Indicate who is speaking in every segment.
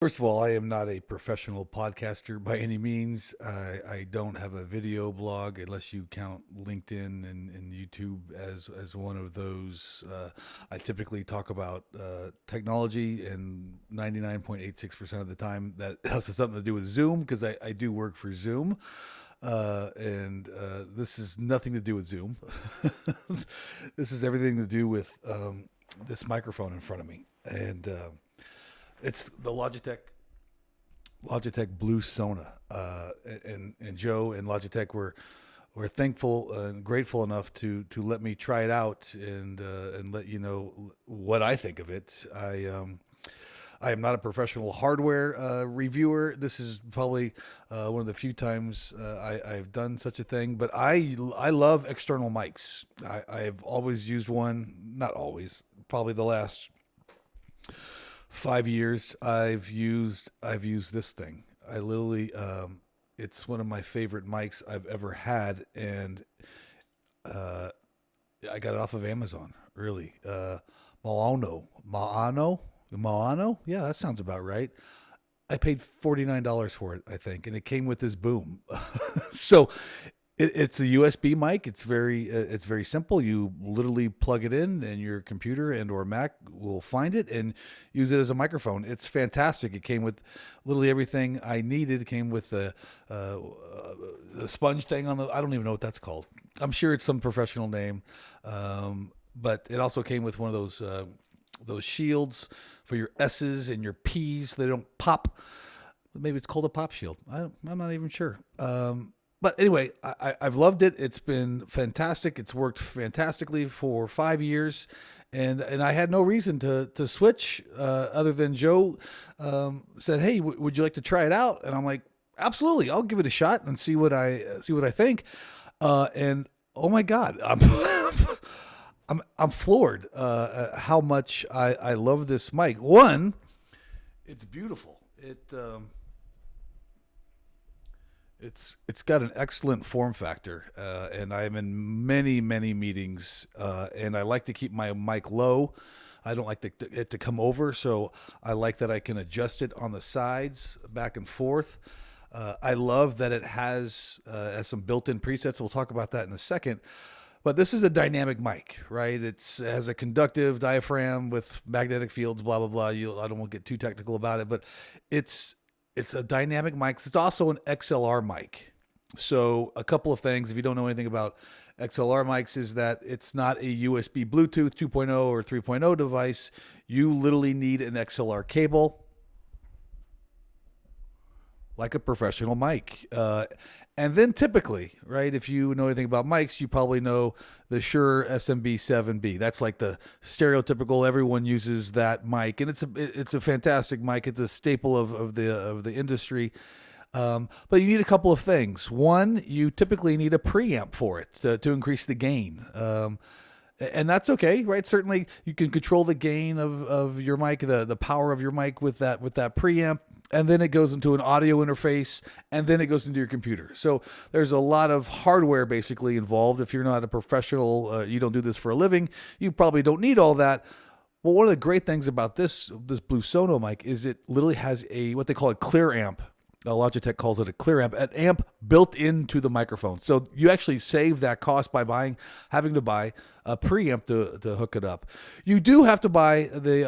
Speaker 1: First of all, I am not a professional podcaster by any means. I don't have a video blog unless you count LinkedIn and YouTube as one of those. I typically talk about technology, and 99.86% of the time that has something to do with Zoom because I do work for Zoom. And this is nothing to do with Zoom. This is everything to do with this microphone in front of me. And it's the Logitech Blue Sona, and Joe and Logitech were thankful and grateful enough to let me try it out and let you know what I think of it. I am not a professional hardware reviewer. This is probably one of the few times I've done such a thing. But I love external mics. I've always used one, not always, probably the last 5 years I've used this thing. I literally it's one of my favorite mics I've ever had, and uh, I got it off of Amazon. Really, Maano. Yeah, that sounds about right. I paid $49 for it, I think, and it came with this boom. So it's a USB mic. It's very simple. You literally plug it in, and your computer and or Mac will find it and use it as a microphone. It's fantastic. It came with literally everything I needed. It came with the sponge thing on the. I don't even know what that's called. I'm sure it's some professional name, but it also came with one of those shields for your S's and your P's. So they don't pop. Maybe it's called a pop shield. I'm not even sure. But anyway, I've loved it. It's been fantastic. It's worked fantastically for 5 years, and I had no reason to switch other than Joe said, "Hey, would you like to try it out?" And I'm like, "Absolutely, I'll give it a shot and see what I think." And oh my God, I'm floored how much I love this mic. One, it's beautiful. It's got an excellent form factor, and I am in many meetings, and I like to keep my mic low. I don't like it to come over, so I like that I can adjust it on the sides, back and forth. I love that it has some built-in presets. We'll talk about that in a second. But this is a dynamic mic, right? It has a conductive diaphragm with magnetic fields, blah blah blah. I don't want to get too technical about it, but it's it's a dynamic mic. It's also an XLR mic. So a couple of things, if you don't know anything about XLR mics, is that it's not a USB Bluetooth 2.0 or 3.0 device. You literally need an XLR cable, like a professional mic. And then typically, right, if you know anything about mics, you probably know the Shure SMB7B. That's like the stereotypical, everyone uses that mic. And it's a fantastic mic. It's a staple of the industry. But you need a couple of things. One, you typically need a preamp for it to increase the gain. And that's okay, right? Certainly you can control the gain of your mic, the power of your mic with that preamp. And then it goes into an audio interface, and then it goes into your computer. So there's a lot of hardware basically involved. If you're not a professional, you don't do this for a living, you probably don't need all that. Well, one of the great things about this Blue Sona mic is it literally has what they call a clear amp. Logitech calls it a clear amp, an amp built into the microphone. So you actually save that cost by having to buy a preamp to hook it up. You do have to buy the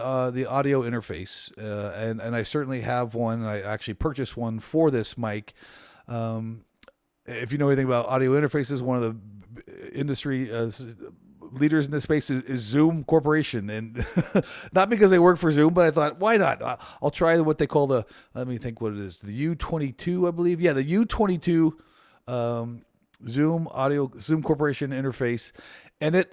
Speaker 1: audio interface, and I certainly have one. I actually purchased one for this mic. If you know anything about audio interfaces, one of the industry leaders in this space is Zoom Corporation, and not because they work for Zoom, but I thought, why not? I'll try what they call let me think what it is, the U22, I believe. Yeah, the U22 Zoom Corporation interface, and it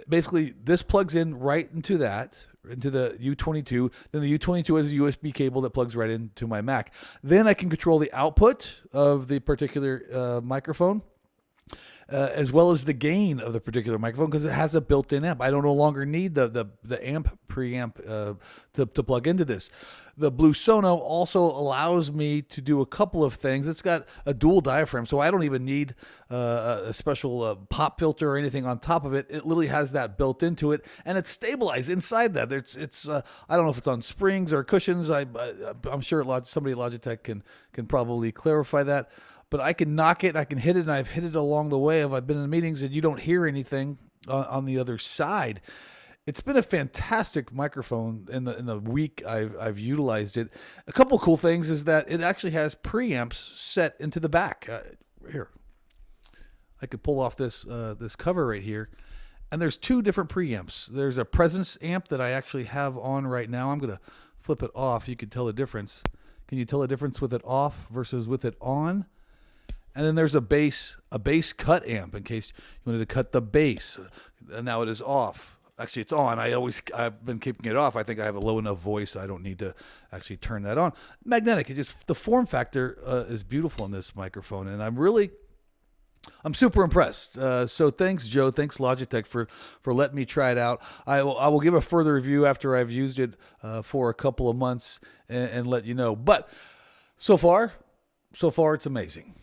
Speaker 1: basically this plugs in right into the U22. Then the U22 has a USB cable that plugs right into my Mac. Then I can control the output of the particular microphone, as well as the gain of the particular microphone, because it has a built-in amp. I don't no longer need the amp preamp to plug into this. The blue Sona also allows me to do a couple of things. It's got a dual diaphragm, so I don't even need a special pop filter or anything on top of it. It literally has that built into it, and it's stabilized inside that. It's I don't know if it's on springs or cushions. I'm sure somebody at Logitech can probably clarify that. But I can knock it, I can hit it, and I've hit it along the way. If I've been in meetings and you don't hear anything on the other side. It's been a fantastic microphone in the week I've utilized it. A couple cool things is that it actually has preamps set into the back. Here, I could pull off this cover right here, and there's two different preamps. There's a presence amp that I actually have on right now. I'm gonna flip it off. You can tell the difference. Can you tell the difference with it off versus with it on? And then there's a bass cut amp in case you wanted to cut the bass. And now it is off. Actually, it's on. I've been keeping it off. I think I have a low enough voice. I don't need to actually turn that on. Magnetic. The form factor is beautiful in this microphone, and I'm super impressed. So thanks, Joe. Thanks, Logitech, for letting me try it out. I will give a further review after I've used it for a couple of months and let you know. But so far, it's amazing.